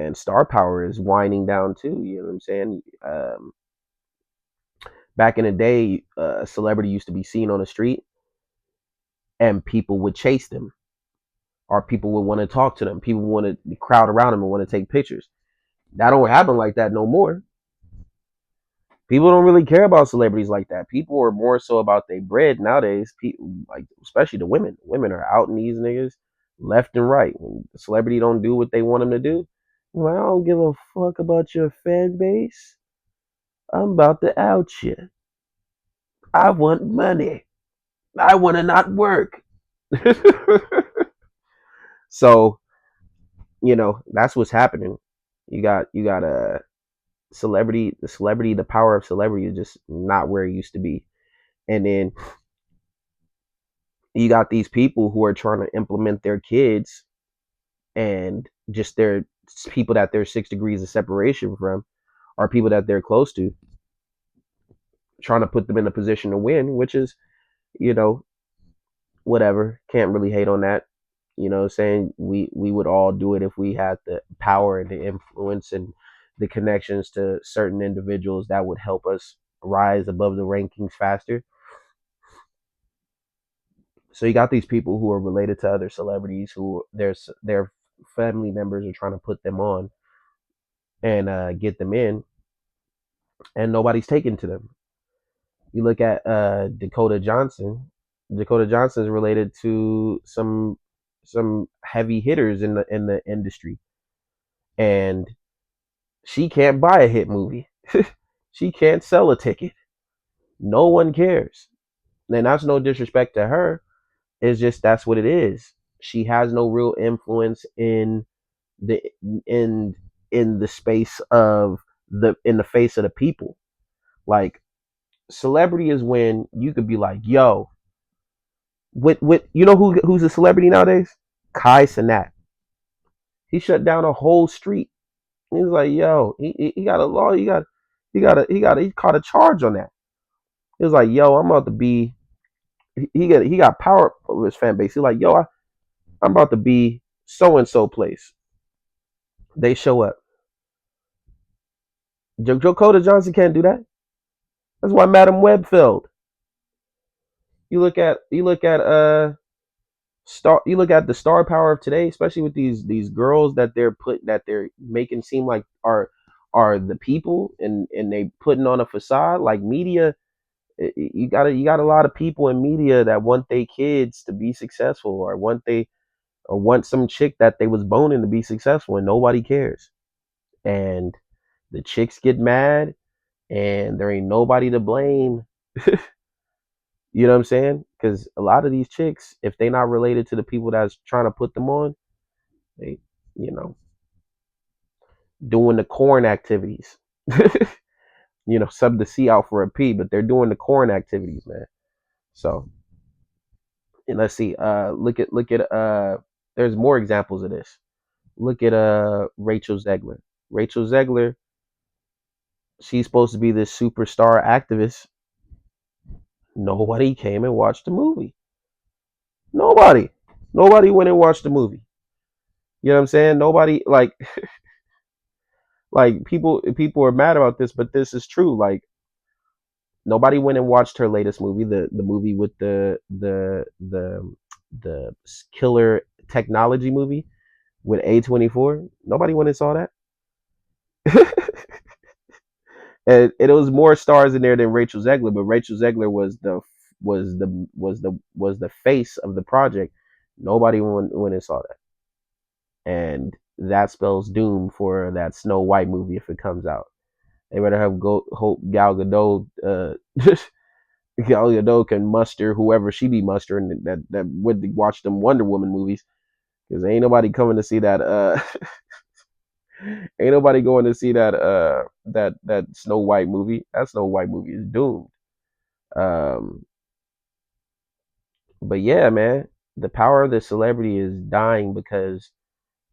and star power is winding down too. You know what I'm saying? Back in the day, a celebrity used to be seen on the street, and people would chase them, or people would want to talk to them. People want to crowd around them and want to take pictures. That don't happen like that no more. People don't really care about celebrities like that. People are more so about their bread nowadays. People, like, especially the women. Women are out in these niggas left and right. When the celebrity don't do what they want them to do, well, I don't give a fuck about your fan base. I'm about to out you. I want money. I want to not work. So, that's what's happening. You got a celebrity, the power of celebrity is just not where it used to be. And then you got these people who are trying to implement their kids, and just their people that they're 6 degrees of separation from, or people that they're close to, trying to put them in a position to win, which is, you know, whatever. Can't really hate on that. Saying we would all do it if we had the power and the influence and the connections to certain individuals that would help us rise above the rankings faster. So you got these people who are related to other celebrities who their family members are trying to put them on and get them in, and nobody's taking to them. You look at Dakota Johnson. Dakota Johnson is related to some heavy hitters in the industry, and she can't buy a hit movie. She can't sell a ticket. No one cares. And that's no disrespect to her. It's just that's what it is. She has no real influence the in in the space of the in the face of the people. Like, celebrity is when you could be like, yo, with who's a celebrity nowadays? Kai Cenat. He shut down a whole street. He was like, yo, he got a law. He caught a charge on that. He was like, yo, I'm about to be. He got power over his fan base. He's like, yo, I'm about to be so and so place. They show up. Dakota Johnson can't do that. That's why Madam Web failed. You look at the star power of today, especially with these girls that they're making seem like are the people, and they putting on a facade. Like, media, you got a lot of people in media that want their kids to be successful, or want some chick that they was boning to be successful, and nobody cares. And the chicks get mad, and there ain't nobody to blame. You know what I'm saying? Because a lot of these chicks, if they not related to the people that's trying to put them on, they, you know, doing the corn activities. Sub the C out for a P, but they're doing the corn activities, man. So, and let's see. Look at. There's more examples of this. Look at Rachel Zegler. Rachel Zegler, she's supposed to be this superstar activist. Nobody came and watched the movie. Nobody. Nobody went and watched the movie. You know what I'm saying? Nobody, like people are mad about this, but this is true. Like, nobody went and watched her latest movie, the movie with the killer technology movie with A24. Nobody went and saw that. And it was more stars in there than Rachel Zegler, but Rachel Zegler was the face of the project. Nobody went and saw that. And that spells doom for that Snow White movie if it comes out. They better have hope Gal Gadot. Gal Gadot can muster whoever she be mustering that would watch them Wonder Woman movies, because ain't nobody coming to see that. Ain't nobody going to see that Snow White movie. That Snow White movie is doomed. Um, but yeah, man, the power of the celebrity is dying because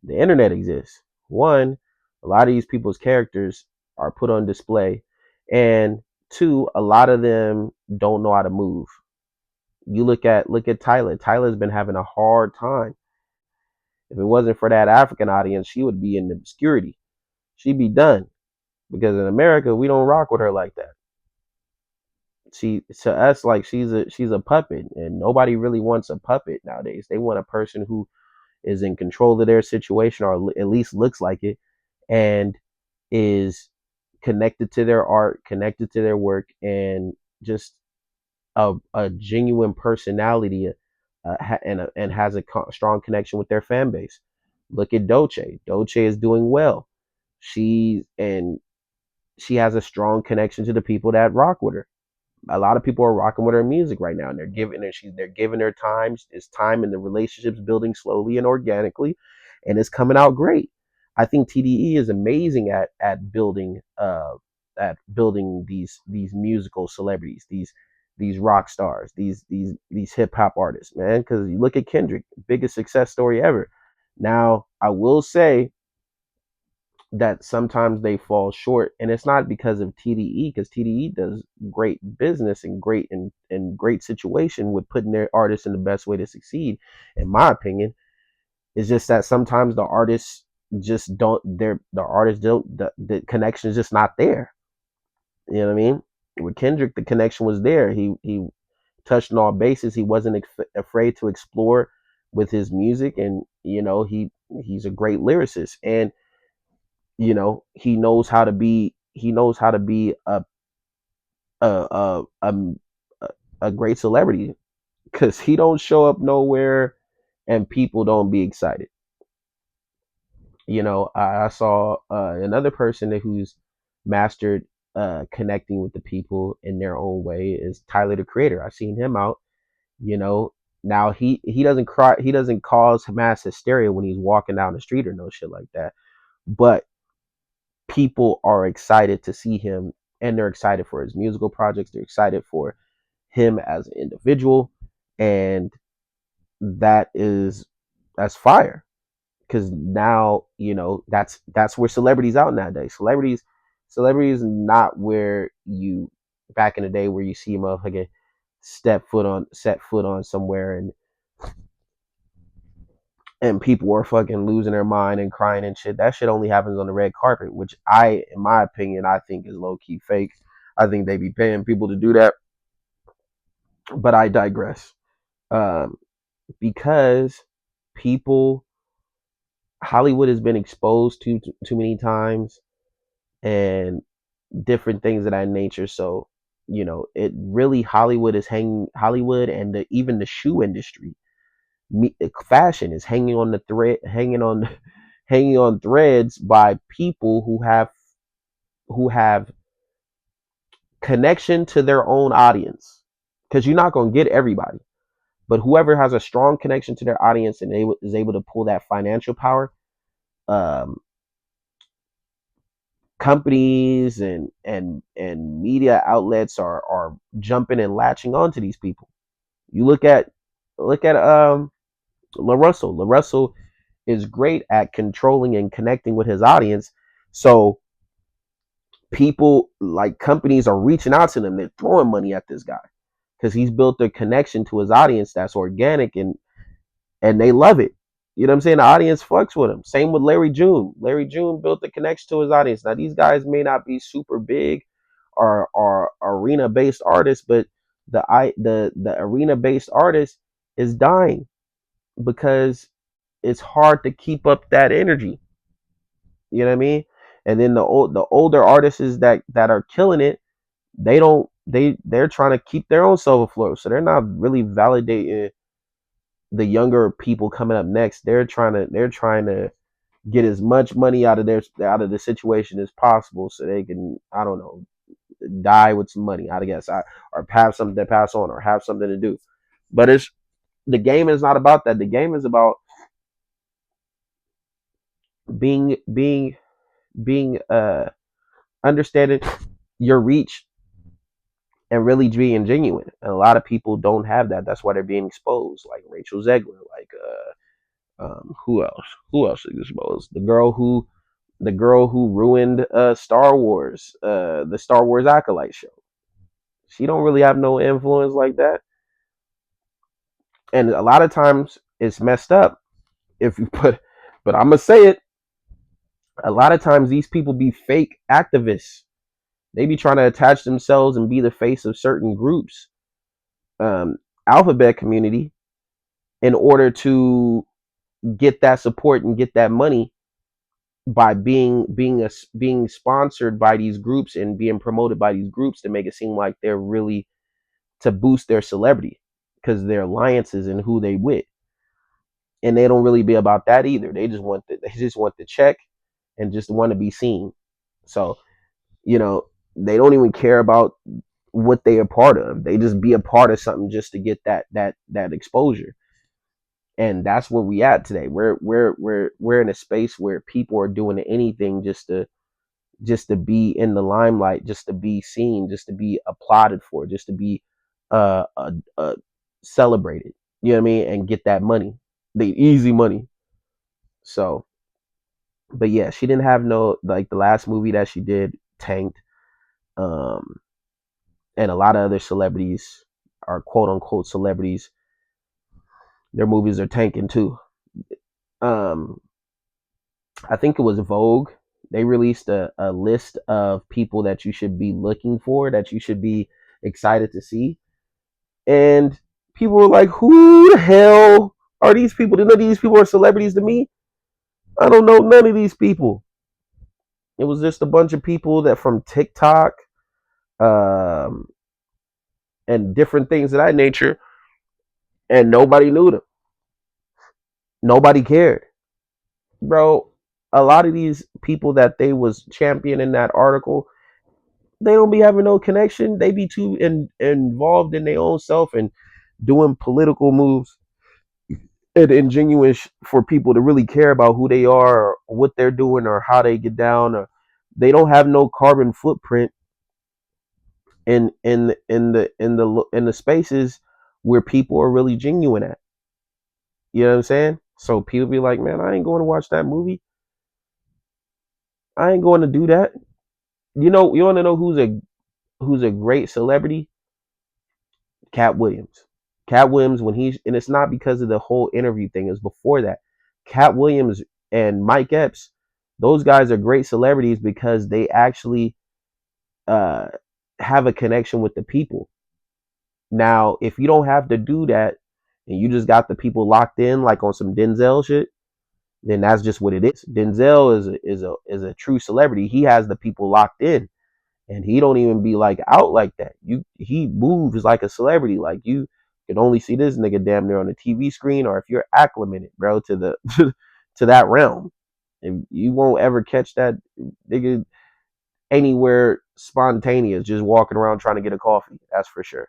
the internet exists. One, a lot of these people's characters are put on display, and two, a lot of them don't know how to move. You look at Tyler. Tyler's been having a hard time. If it wasn't for that African audience, she would be in obscurity. she'd be done. Because in America, we don't rock with her like that. She to us like she's a puppet, and nobody really wants a puppet nowadays. They want a person who is in control of their situation, or at least looks like it, and is connected to their art, connected to their work, and just a genuine personality, and has a strong connection with their fan base. Look at Dolce. Dolce is doing well. And she has a strong connection to the people that rock with her. A lot of people are rocking with her music right now, and they're giving her time. It's time, and the relationship's building slowly and organically, and it's coming out great. I think TDE is amazing at building these musical celebrities, these rock stars, these hip hop artists, man. Because you look at Kendrick, biggest success story ever. Now, I will say that sometimes they fall short, and it's not because of TDE, because TDE does great business and great situation with putting their artists in the best way to succeed. In my opinion, it's just that sometimes the artists just don't the artists don't the connection is just not there. You know what I mean? With Kendrick, the connection was there. He touched on all bases. He wasn't afraid to explore with his music, and he's a great lyricist, and he knows how to be a a a, a great celebrity, because he don't show up nowhere and people don't be excited. I saw another person who's mastered connecting with the people in their own way is Tyler the Creator. I've seen him out. you know Now he doesn't cry, he doesn't cause mass hysteria when he's walking down the street or no shit like that, but people are excited to see him, and they're excited for his musical projects, they're excited for him as an individual, and that is that's fire. Because now that's where celebrities out nowadays. Celebrities not where you back in the day where you see a motherfucker set foot on somewhere, and people are fucking losing their mind and crying and shit. That shit only happens on the red carpet, which in my opinion, I think is low key fake. I think they be paying people to do that, but I digress. Um, because people, Hollywood has been exposed too many times, and different things of that nature. So, it really Hollywood, and even the shoe industry, fashion is hanging on hanging on threads by people who have connection to their own audience. Because you're not going to get everybody, but whoever has a strong connection to their audience and is able to pull that financial power, um, companies and media outlets are jumping and latching onto these people. You look at LaRussell. LaRussell is great at controlling and connecting with his audience. So people, like, companies are reaching out to them. They're throwing money at this guy because he's built a connection to his audience that's organic, and they love it. You know what I'm saying? The audience fucks with him. Same with Larry June. Larry June built a connection to his audience. Now these guys may not be super big or arena based artists, but the arena based artist is dying because it's hard to keep up that energy. You know what I mean? And then the older artists that are killing it, they're trying to keep their own self afloat. So they're not really validating the younger people coming up next. They're trying to get as much money out of the situation as possible, so they can, I don't know, die with some money, I guess, or have something to pass on, or have something to do. But it's the game is not about that. The game is about being being being understanding your reach and really being genuine. And a lot of people don't have that. That's why they're being exposed, like Rachel Zegler, like who else? Who else is exposed? The girl who ruined the Star Wars Acolyte show. She don't really have no influence like that. And a lot of times it's messed up if you put, but I'm gonna say it. A lot of times these people be fake activists. They be trying to attach themselves and be the face of certain groups, um, alphabet community, in order to get that support and get that money by being sponsored by these groups and being promoted by these groups to make it seem like they're really to boost their celebrity because their alliances and who they with, and they don't really be about that either. They just want the check and just want to be seen. So you know they don't even care about what they are part of. They just be a part of something just to get that exposure. And that's where we at today. We're in a space where people are doing anything just to be in the limelight, just to be seen, just to be applauded for, just to be uh, uh, uh celebrated. You know what I mean? And get that money, the easy money. So, but yeah, she didn't have no, like, the last movie that she did tanked. Um, and a lot of other celebrities are quote unquote celebrities. Their movies are tanking too. Um, I think it was Vogue. They released a list of people that you should be looking for, that you should be excited to see. And people were like, who the hell are these people? None of these people are celebrities to me. I don't know none of these people. It was just a bunch of people that from TikTok, um, and different things of that nature, and nobody knew them. Nobody cared. Bro, a lot of these people that they was championing in that article, they don't be having no connection. They be too involved in their own self and doing political moves and ingenuous for people to really care about who they are or what they're doing or how they get down. Or they don't have no carbon footprint in the spaces where people are really genuine at. You know what I'm saying? So people be like, man, I ain't going to watch that movie. I ain't going to do that. You want to know who's a great celebrity? Cat Williams. Cat Williams, when he's, and it's not because of the whole interview thing, it's before that. Cat Williams and Mike Epps, those guys are great celebrities because they actually uh, have a connection with the people. Now, if you don't have to do that and you just got the people locked in like on some Denzel shit, then that's just what it is. Denzel is a true celebrity. He has the people locked in, and he don't even be like out like that. He moves like a celebrity. Like, you can only see this nigga damn near on the TV screen, or if you're acclimated, bro, to the to that realm, and you won't ever catch that nigga anywhere spontaneous, just walking around trying to get a coffee. That's for sure.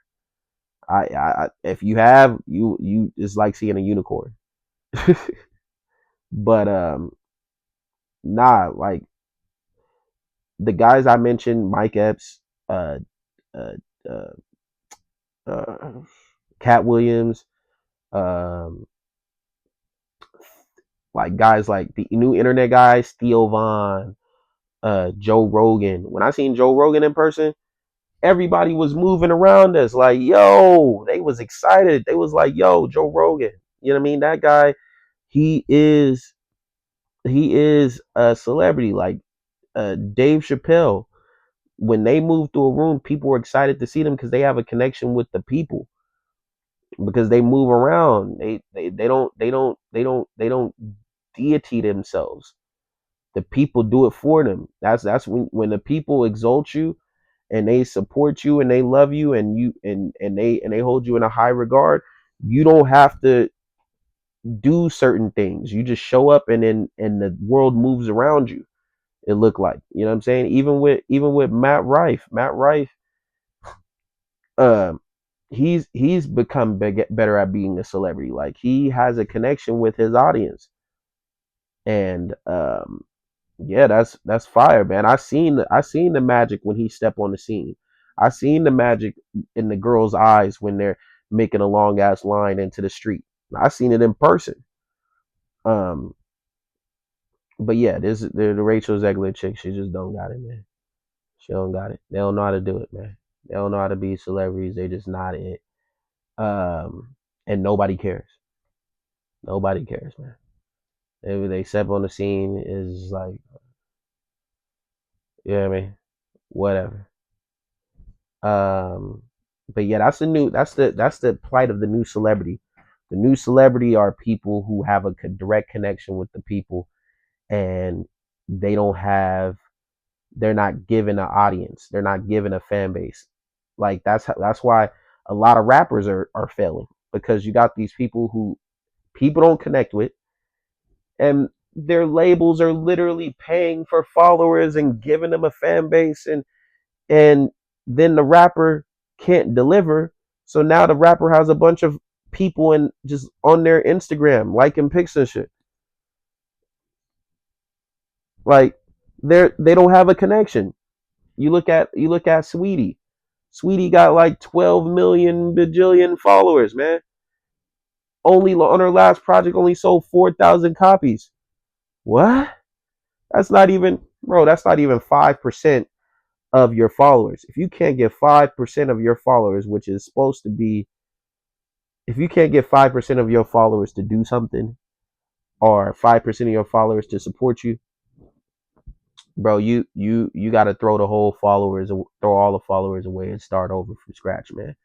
If you have, you it's like seeing a unicorn. But nah, like the guys I mentioned, Mike Epps, uh, uh, uh, uh Cat Williams, um, like guys like the new internet guys, Theo Vaughn, Joe Rogan. When I seen Joe Rogan in person, everybody was moving around us like, yo, they was excited. They was like, yo, Joe Rogan. You know what I mean? That guy, he is he is a celebrity. Like Dave Chappelle. When they move through a room, people are excited to see them because they have a connection with the people, because they move around. They don't deity themselves. The people do it for them. That's when the people exalt you and they support you and they love you, and they hold you in a high regard. You don't have to do certain things. You just show up, and the world moves around you. It looked like, you know what I'm saying? Even with Matt Rife. Matt Rife, um he's become better at being a celebrity. Like, he has a connection with his audience. And yeah, that's fire, man. I seen the magic when he stepped on the scene. I seen the magic in the girls' eyes when they're making a long ass line into the street. I seen it in person. Um, but yeah, this the Rachel Zegler chick. She just don't got it, man. She don't got it. They don't know how to do it, man. They don't know how to be celebrities. They just not it. And nobody cares. Nobody cares, man. They step on the scene is like. Yeah, I mean, whatever. Um, but yeah, that's the plight of the new celebrity. The new celebrity are people who have a direct connection with the people, and they don't have they're not given an audience. They're not given a fan base. Like that's why a lot of rappers are failing, because you got these people who people don't connect with, and their labels are literally paying for followers and giving them a fan base, and then the rapper can't deliver. So now the rapper has a bunch of people and just on their Instagram liking pics and shit. Like they don't have a connection. You look at Sweetie. Sweetie got like 12 million bajillion followers, man. Only on her last project only sold 4,000 copies. What? That's not even, bro, that's not even 5% of your followers. If you can't get 5% of your followers, which is supposed to be, if you can't get 5% of your followers to do something, or 5% of your followers to support you, bro, you got to throw the whole followers, throw all the followers away and start over from scratch, man.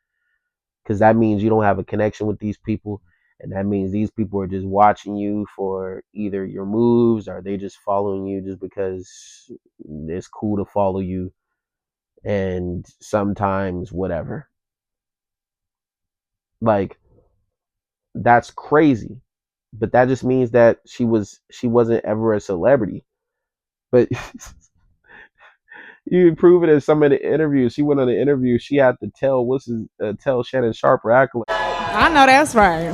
Because that means you don't have a connection with these people, and that means these people are just watching you for either your moves, or they just following you just because it's cool to follow you, and sometimes whatever. Like, that's crazy, but that just means that she wasn't ever a celebrity. But you prove it in some of the interviews. She went on an interview. She had to tell Shannon Sharp her accolade. I know that's right.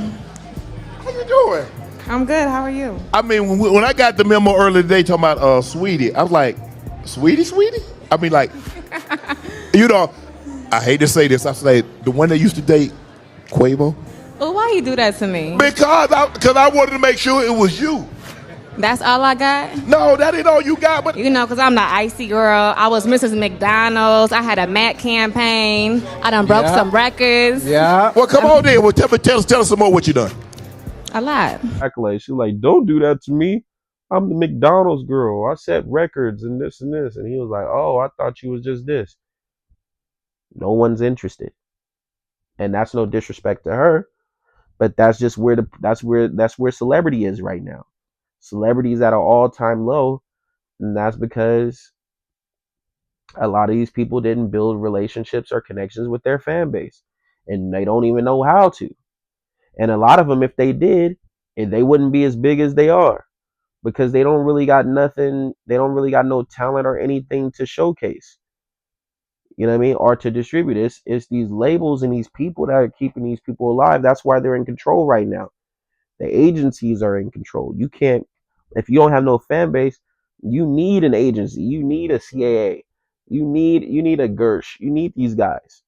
How you doing? I'm good. How are you? I mean, when I got the memo earlier today talking about Sweetie, I was like, Sweetie? I mean, like, you know, I hate to say this. I say the one that used to date Quavo. Well, why you do that to me? Because I wanted to make sure it was you. That's all I got? No, that ain't all you got. But You know, because I'm the icy girl. I was Mrs. McDonald's. I had a Mac campaign. I done broke some records. Yeah. well, come on then. Well, tell us some more what you done. A lot. Accolade. She like, don't do that to me. I'm the McDonald's girl. I set records and this and this. And he was like, oh, I thought you was just this. No one's interested, and that's no disrespect to her, but that's just where celebrity is right now. Celebrity is at an all time low, and that's because a lot of these people didn't build relationships or connections with their fan base, and they don't even know how to. And a lot of them, if they did, they wouldn't be as big as they are, because they don't really got nothing. They don't really got no talent or anything to showcase. You know what I mean? Or to distribute. It's these labels and these people that are keeping these people alive. That's why they're in control right now. The agencies are in control. You can't, if you don't have no fan base, you need an agency. You need a CAA. You need a Gersh. You need these guys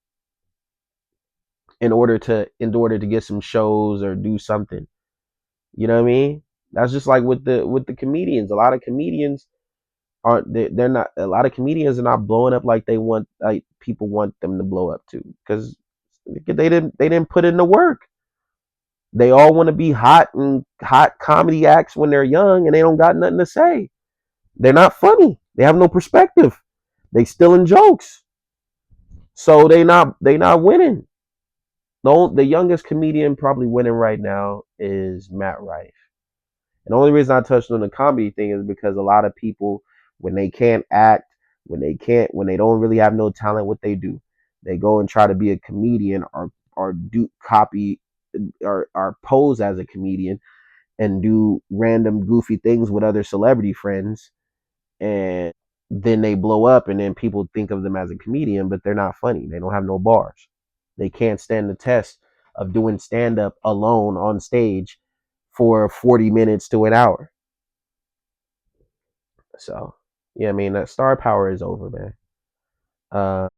in order to get some shows or do something. You know what I mean? That's just like with the comedians. A lot of comedians aren't they're not a lot of comedians are not blowing up like they want, like people want them to blow up to, because they didn't put in the work. They all want to be hot comedy acts when they're young, and they don't got nothing to say. They're not funny. They have no perspective. They stealing jokes. So they not winning. The youngest comedian probably winning right now is Matt Rife. And the only reason I touched on the comedy thing is because a lot of people, when they can't act, when they don't really have no talent, what they do, they go and try to be a comedian, or do copy, or pose as a comedian, and do random goofy things with other celebrity friends, and then they blow up, and then people think of them as a comedian, but they're not funny. They don't have no bars. They can't stand the test of doing stand up alone on stage for 40 minutes to an hour. So, yeah, I mean, that star power is over, man.